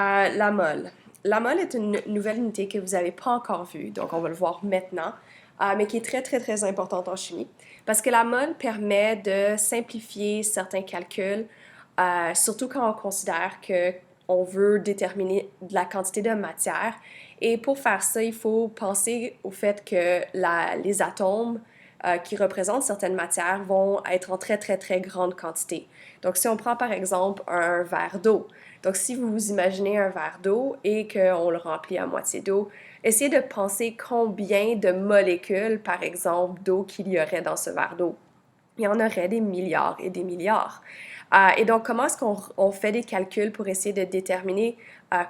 La mole. La mole est une nouvelle unité que vous n'avez pas encore vue, donc on va le voir maintenant, mais qui est très, très, très importante en chimie, parce que la mole permet de simplifier certains calculs, surtout quand on considère que on veut déterminer de la quantité de matière. Et pour faire ça, il faut penser au fait que les atomes qui représentent certaines matières vont être en très, très, très grande quantité. Donc, si on prend par exemple un verre d'eau, donc si vous vous imaginez un verre d'eau et qu'on le remplit à moitié d'eau, essayez de penser combien de molécules, par exemple, d'eau qu'il y aurait dans ce verre d'eau. Il y en aurait des milliards et des milliards. Et donc, comment est-ce qu'on fait des calculs pour essayer de déterminer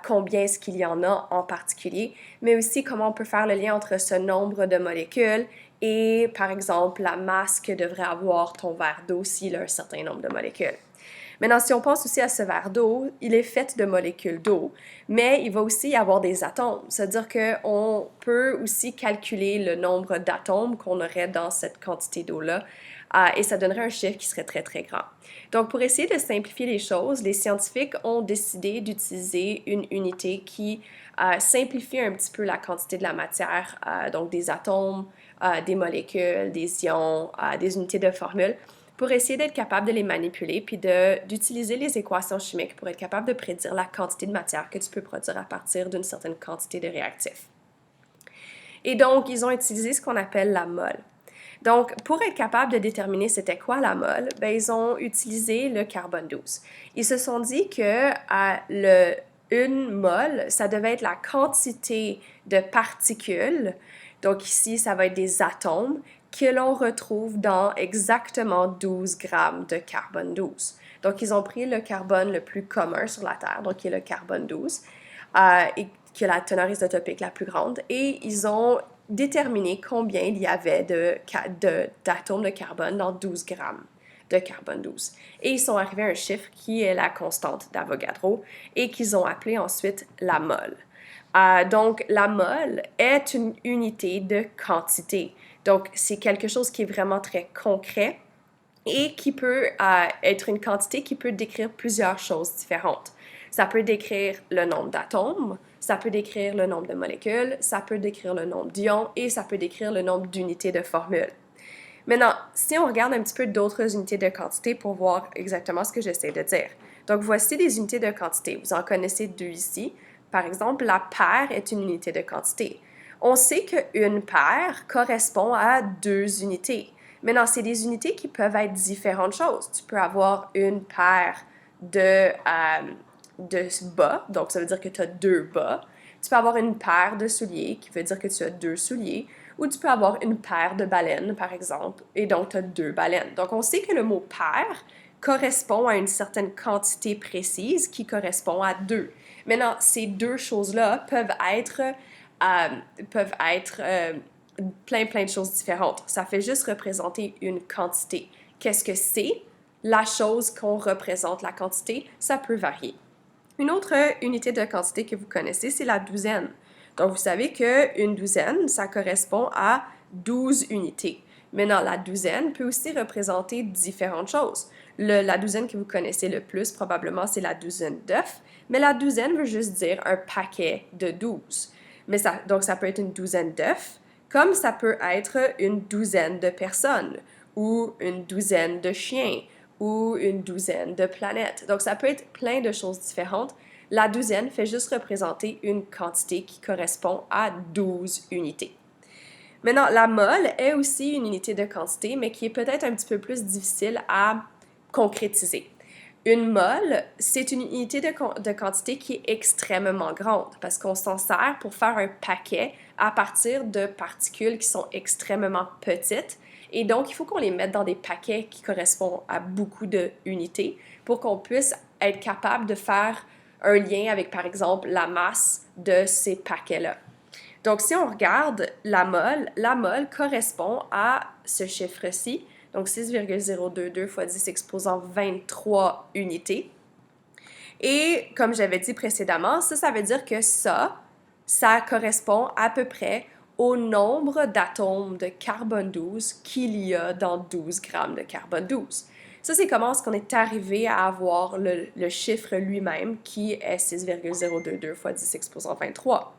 combien est-ce qu'il y en a en particulier, mais aussi comment on peut faire le lien entre ce nombre de molécules et, par exemple, la masse que devrait avoir ton verre d'eau s'il a un certain nombre de molécules. Maintenant, si on pense aussi à ce verre d'eau, il est fait de molécules d'eau, mais il va aussi y avoir des atomes. C'est-à-dire qu'on peut aussi calculer le nombre d'atomes qu'on aurait dans cette quantité d'eau-là, et ça donnerait un chiffre qui serait très, très grand. Donc, pour essayer de simplifier les choses, les scientifiques ont décidé d'utiliser une unité qui simplifie un petit peu la quantité de la matière, donc des atomes, des molécules, des ions, des unités de formule, pour essayer d'être capable de les manipuler puis d'utiliser les équations chimiques pour être capable de prédire la quantité de matière que tu peux produire à partir d'une certaine quantité de réactifs. Et donc, ils ont utilisé ce qu'on appelle la mole. Donc, pour être capable de déterminer c'était quoi la mole, ben, ils ont utilisé le carbone 12. Ils se sont dit que une mole, ça devait être la quantité de particules, donc ici, ça va être des atomes, que l'on retrouve dans exactement 12 grammes de carbone 12. Donc, ils ont pris le carbone le plus commun sur la Terre, donc qui est le carbone 12, et qui a la teneur isotopique la plus grande, et ils ont déterminer combien il y avait d'atomes de carbone dans 12 grammes de carbone 12. Et ils sont arrivés à un chiffre qui est la constante d'Avogadro et qu'ils ont appelé ensuite la mole. Donc, la mole est une unité de quantité. Donc, c'est quelque chose qui est vraiment très concret et qui peut être une quantité qui peut décrire plusieurs choses différentes. Ça peut décrire le nombre d'atomes, ça peut décrire le nombre de molécules, ça peut décrire le nombre d'ions et ça peut décrire le nombre d'unités de formule. Maintenant, si on regarde un petit peu d'autres unités de quantité pour voir exactement ce que j'essaie de dire. Donc, voici des unités de quantité. Vous en connaissez deux ici. Par exemple, la paire est une unité de quantité. On sait qu'une paire correspond à deux unités. Maintenant, c'est des unités qui peuvent être différentes choses. Tu peux avoir une paire de bas, donc ça veut dire que tu as deux bas. Tu peux avoir une paire de souliers, qui veut dire que tu as deux souliers. Ou tu peux avoir une paire de baleines, par exemple, et donc tu as deux baleines. Donc, on sait que le mot paire correspond à une certaine quantité précise qui correspond à deux. Maintenant, ces deux choses-là peuvent être plein de choses différentes. Ça fait juste représenter une quantité. Qu'est-ce que c'est? La chose qu'on représente, la quantité, ça peut varier. Une autre unité de quantité que vous connaissez, c'est la douzaine. Donc, vous savez qu'une douzaine, ça correspond à 12 unités. Maintenant, la douzaine peut aussi représenter différentes choses. La douzaine que vous connaissez le plus, probablement, c'est la douzaine d'œufs, mais la douzaine veut juste dire un paquet de 12. Donc, ça peut être une douzaine d'œufs, comme ça peut être une douzaine de personnes, ou une douzaine de chiens, ou une douzaine de planètes. Donc, ça peut être plein de choses différentes. La douzaine fait juste représenter une quantité qui correspond à 12 unités. Maintenant, la mole est aussi une unité de quantité, mais qui est peut-être un petit peu plus difficile à concrétiser. Une mole, c'est une unité de quantité qui est extrêmement grande parce qu'on s'en sert pour faire un paquet à partir de particules qui sont extrêmement petites. Et donc, il faut qu'on les mette dans des paquets qui correspondent à beaucoup d'unités pour qu'on puisse être capable de faire un lien avec, par exemple, la masse de ces paquets-là. Donc, si on regarde la mole correspond à ce chiffre-ci, donc 6,022 fois 10 exposant 23 unités. Et comme j'avais dit précédemment, ça veut dire que ça correspond à peu près au nombre d'atomes de carbone 12 qu'il y a dans 12 grammes de carbone 12. Ça, c'est comment est-ce qu'on est arrivé à avoir le chiffre lui-même, qui est 6,022 fois 10 exposant 23.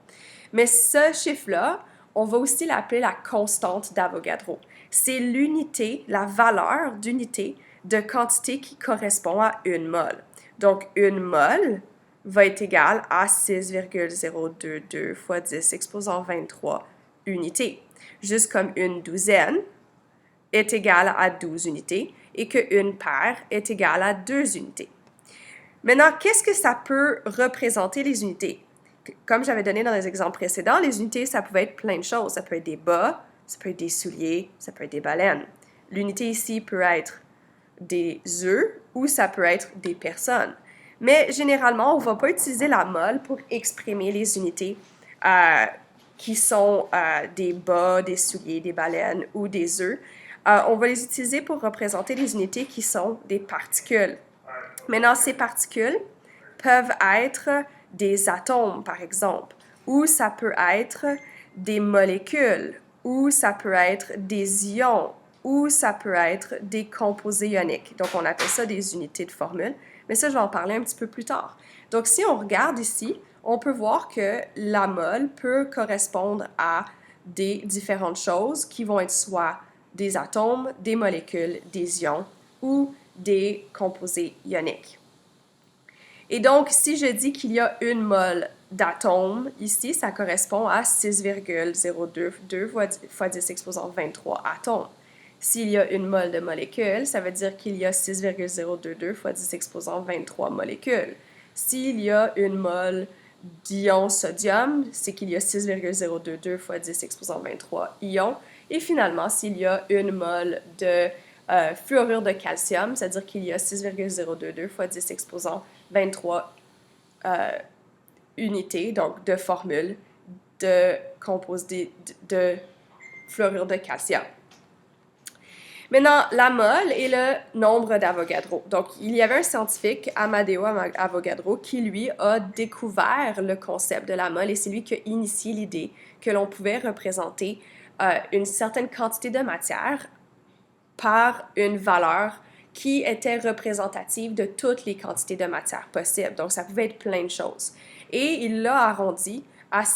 Mais ce chiffre-là, on va aussi l'appeler la constante d'Avogadro. C'est l'unité, la valeur d'unité de quantité qui correspond à une mole. Donc, une mole va être égale à 6,022 fois 10 exposant 23 unités. Juste comme une douzaine est égale à 12 unités et qu'une paire est égale à 2 unités. Maintenant, qu'est-ce que ça peut représenter les unités? Comme j'avais donné dans les exemples précédents, les unités, ça pouvait être plein de choses. Ça peut être des bas, ça peut être des souliers, ça peut être des baleines. L'unité ici peut être des œufs ou ça peut être des personnes. Mais généralement, on ne va pas utiliser la mole pour exprimer les unités qui sont des bas, des souliers, des baleines ou des œufs. On va les utiliser pour représenter les unités qui sont des particules. Maintenant, ces particules peuvent être des atomes, par exemple, ou ça peut être des molécules, ou ça peut être des ions, ou ça peut être des composés ioniques. Donc, on appelle ça des unités de formule, mais ça, je vais en parler un petit peu plus tard. Donc, si on regarde ici, on peut voir que la mole peut correspondre à des différentes choses qui vont être soit des atomes, des molécules, des ions ou des composés ioniques. Et donc, si je dis qu'il y a une mole d'atomes, ici, ça correspond à 6,022 fois 10 exposant 23 atomes. S'il y a une mole de molécules, ça veut dire qu'il y a 6,022 fois 10 exposant 23 molécules. S'il y a une mole d'ion sodium, c'est qu'il y a 6,022 fois 10 exposant 23 ions. Et finalement, s'il y a une mole de fluorure de calcium, c'est-à-dire qu'il y a 6,022 fois 10 exposant 23 unités, donc de formules de composés de fluorure de calcium. Maintenant, la mole est le nombre d'Avogadro. Donc, il y avait un scientifique, Amadeo Avogadro, qui, lui, a découvert le concept de la mole et c'est lui qui a initié l'idée que l'on pouvait représenter une certaine quantité de matière par une valeur qui était représentative de toutes les quantités de matière possibles. Donc, ça pouvait être plein de choses. Et il l'a arrondi,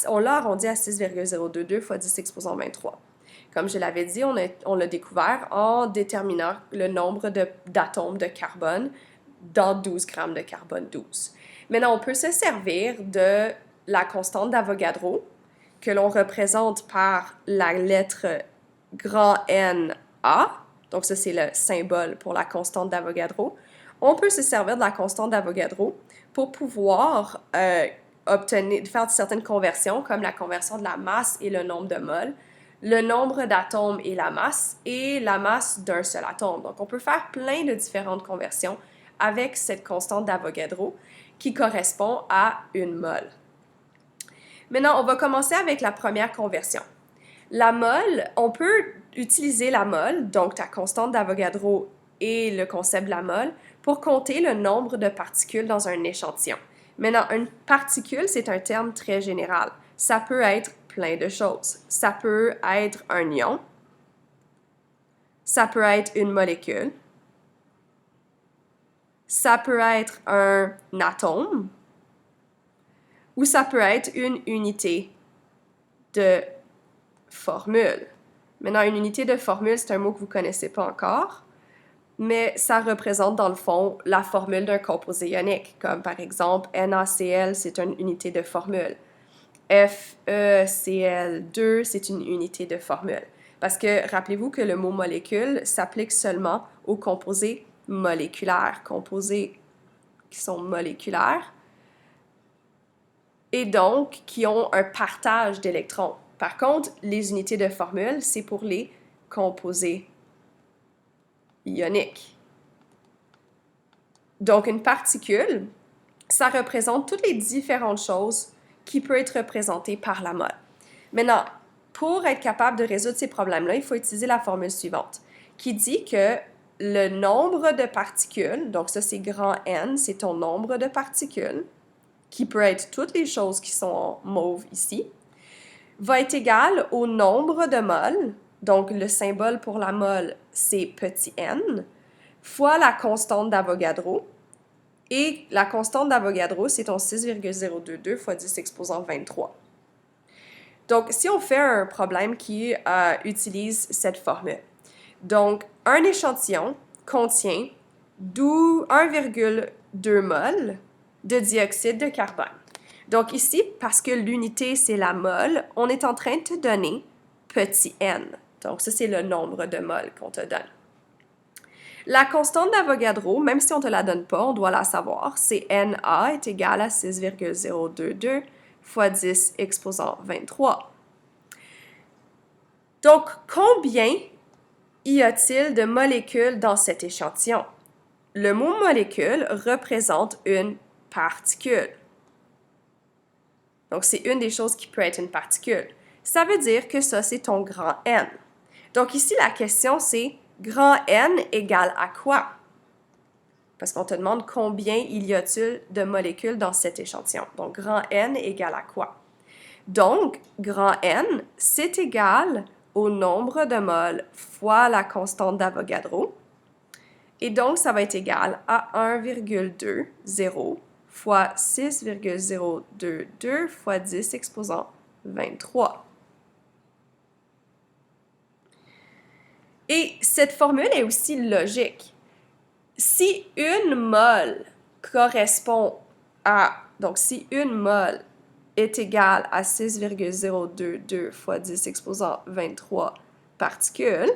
on l'a arrondi à 6,022 fois 10 exposant 23. Comme je l'avais dit, on l'a découvert en déterminant le nombre d'atomes de carbone dans 12 grammes de carbone 12. Maintenant, on peut se servir de la constante d'Avogadro, que l'on représente par la lettre grand N A. Donc, ça, c'est le symbole pour la constante d'Avogadro. On peut se servir de la constante d'Avogadro pour pouvoir faire certaines conversions, comme la conversion de la masse et le nombre de moles, le nombre d'atomes et la masse d'un seul atome. Donc, on peut faire plein de différentes conversions avec cette constante d'Avogadro qui correspond à une mole. Maintenant, on va commencer avec la première conversion. La mole, on peut utiliser la mole, donc ta constante d'Avogadro et le concept de la mole, pour compter le nombre de particules dans un échantillon. Maintenant, une particule, c'est un terme très général. Ça peut être plein de choses. Ça peut être un ion, ça peut être une molécule, ça peut être un atome, ou ça peut être une unité de formule. Maintenant, une unité de formule, c'est un mot que vous ne connaissez pas encore, mais ça représente dans le fond la formule d'un composé ionique, comme par exemple NaCl, c'est une unité de formule. FeCl2, c'est une unité de formule. Parce que rappelez-vous que le mot molécule s'applique seulement aux composés moléculaires, composés qui sont moléculaires et donc qui ont un partage d'électrons. Par contre, les unités de formule, c'est pour les composés ioniques. Donc, une particule, ça représente toutes les différentes choses qui peuvent être représentées par la mole. Maintenant, pour être capable de résoudre ces problèmes-là, il faut utiliser la formule suivante, qui dit que le nombre de particules, donc ça c'est grand N, c'est ton nombre de particules, qui peut être toutes les choses qui sont en mauve ici, va être égal au nombre de moles, donc le symbole pour la mole, c'est petit n, fois la constante d'Avogadro. Et la constante d'Avogadro, c'est ton 6,022 fois 10 exposant 23. Donc, si on fait un problème qui utilise cette formule, donc un échantillon contient 1,2 mol de dioxyde de carbone. Donc ici, parce que l'unité c'est la mol, on est en train de te donner petit n. Donc ça, c'est le nombre de moles qu'on te donne. La constante d'Avogadro, même si on ne te la donne pas, on doit la savoir, c'est Na est égal à 6,022 fois 10 exposant 23. Donc, combien y a-t-il de molécules dans cet échantillon? Le mot molécule représente une particule. Donc, c'est une des choses qui peut être une particule. Ça veut dire que ça, c'est ton grand N. Donc, ici, la question, c'est grand N égale à quoi? Parce qu'on te demande combien il y a-t-il de molécules dans cet échantillon. Donc, grand N égale à quoi? Donc, grand N, c'est égal au nombre de moles fois la constante d'Avogadro. Et donc, ça va être égal à 1,20 fois 6,022 fois 10 exposant 23. Et cette formule est aussi logique. Si une mole correspond à... Donc, si une mole est égale à 6,022 fois 10 exposant 23 particules,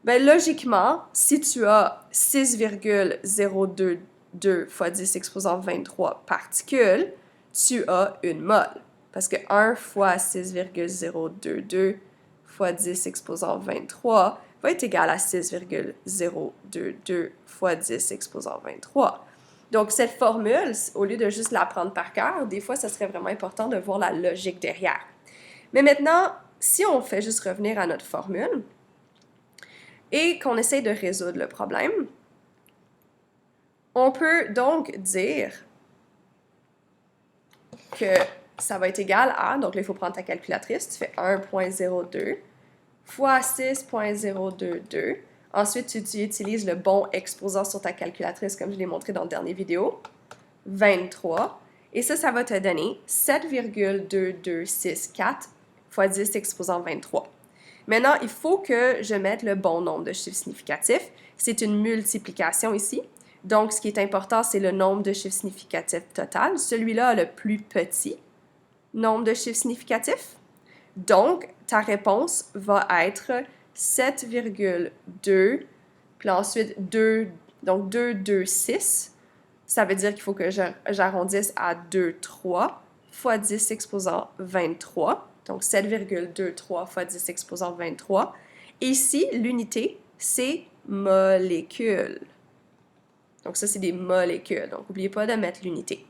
ben logiquement, si tu as 6,022 fois 10 exposant 23 particules, tu as une mole. Parce que 1 fois 6,022 fois 10 exposant 23 va être égal à 6,022 fois 10 exposant 23. Donc, cette formule, au lieu de juste l'apprendre par cœur, des fois, ça serait vraiment important de voir la logique derrière. Mais maintenant, si on fait juste revenir à notre formule et qu'on essaye de résoudre le problème, on peut donc dire que ça va être égal à, donc là, il faut prendre ta calculatrice, tu fais 1,02 fois 6,022. Ensuite, tu utilises le bon exposant sur ta calculatrice, comme je l'ai montré dans la dernière vidéo, 23. Et ça va te donner 7,2264 fois 10 exposant 23. Maintenant, il faut que je mette le bon nombre de chiffres significatifs. C'est une multiplication ici. Donc, ce qui est important, c'est le nombre de chiffres significatifs total. Celui-là a le plus petit nombre de chiffres significatifs. Donc, ta réponse va être 7,2, puis ensuite 2, donc 2,26. Ça veut dire qu'il faut que j'arrondisse à 2,3 fois 10 exposant 23. Donc, 7,23 fois 10 exposant 23. Et ici, l'unité, c'est molécule. Donc, ça, c'est des molécules. Donc, n'oubliez pas de mettre l'unité.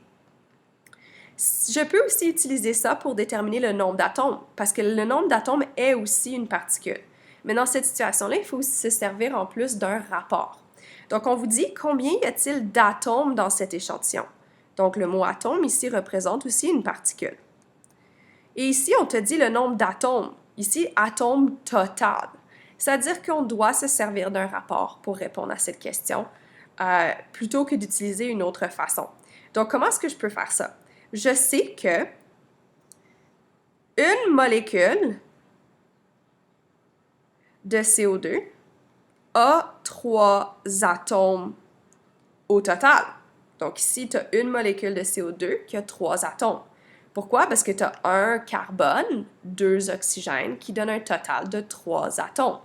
Je peux aussi utiliser ça pour déterminer le nombre d'atomes, parce que le nombre d'atomes est aussi une particule. Mais dans cette situation-là, il faut aussi se servir en plus d'un rapport. Donc, on vous dit combien y a-t-il d'atomes dans cet échantillon? Donc, le mot atome ici représente aussi une particule. Et ici, on te dit le nombre d'atomes. Ici, atome total. C'est-à-dire qu'on doit se servir d'un rapport pour répondre à cette question, plutôt que d'utiliser une autre façon. Donc, comment est-ce que je peux faire ça? Je sais que une molécule de CO2 a 3 atomes au total. Donc ici, tu as une molécule de CO2 qui a 3 atomes. Pourquoi? Parce que tu as un carbone, 2 oxygènes, qui donne un total de 3 atomes.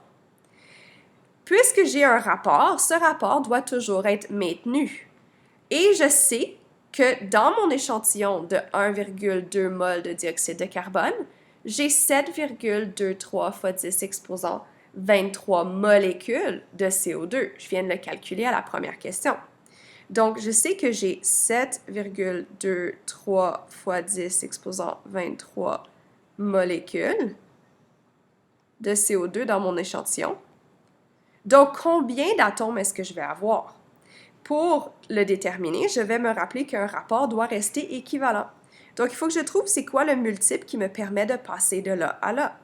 Puisque j'ai un rapport, ce rapport doit toujours être maintenu. Et je sais que dans mon échantillon de 1,2 mol de dioxyde de carbone, j'ai 7,23 fois 10 exposant 23 molécules de CO2. Je viens de le calculer à la première question. Donc, je sais que j'ai 7,23 fois 10 exposant 23 molécules de CO2 dans mon échantillon. Donc, combien d'atomes est-ce que je vais avoir? Pour le déterminer, je vais me rappeler qu'un rapport doit rester équivalent. Donc, il faut que je trouve c'est quoi le multiple qui me permet de passer de là à là.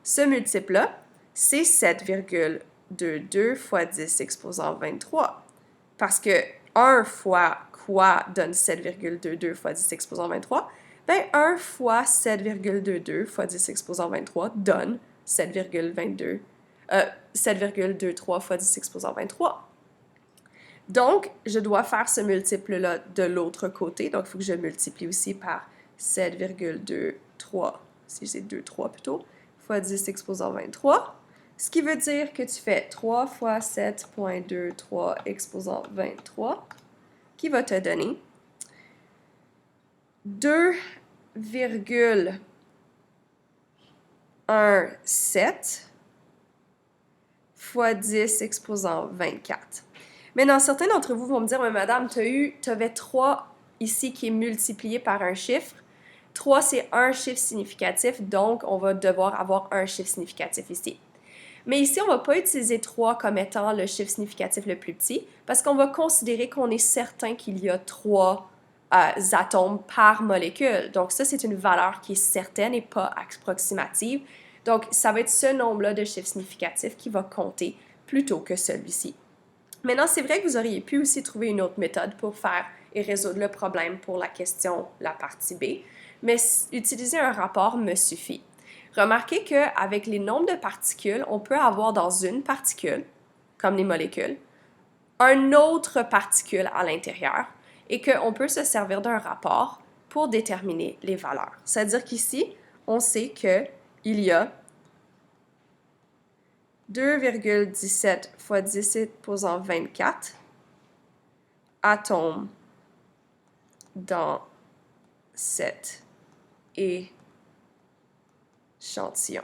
Ce multiple-là, c'est 7,23 7,22 fois 10 exposant 23. Parce que 1 fois quoi donne 7,22 fois 10 exposant 23? Ben 1 fois 7,22 fois 10 exposant 23 donne 7,23 fois 10 exposant 23. Donc, je dois faire ce multiple-là de l'autre côté. Donc, il faut que je multiplie aussi par 7,23, si j'ai 2,3 plutôt, fois 10 exposant 23. Ce qui veut dire que tu fais 3 fois 7,23 exposant 23, qui va te donner 2,17 fois 10 exposant 24. Maintenant, certains d'entre vous vont me dire, mais madame, tu avais 3 ici qui est multiplié par un chiffre. 3, c'est un chiffre significatif, donc on va devoir avoir un chiffre significatif ici. Mais ici, on ne va pas utiliser 3 comme étant le chiffre significatif le plus petit, parce qu'on va considérer qu'on est certain qu'il y a 3 atomes par molécule. Donc ça, c'est une valeur qui est certaine et pas approximative. Donc, ça va être ce nombre-là de chiffres significatifs qui va compter plutôt que celui-ci. Maintenant, c'est vrai que vous auriez pu aussi trouver une autre méthode pour faire et résoudre le problème pour la question, la partie B, mais utiliser un rapport me suffit. Remarquez qu'avec les nombres de particules, on peut avoir dans une particule, comme les molécules, un autre particule à l'intérieur et qu'on peut se servir d'un rapport pour déterminer les valeurs. C'est-à-dire qu'ici, on sait qu'il y a 2,17 fois 10 exposant 24 atomes dans cet échantillon.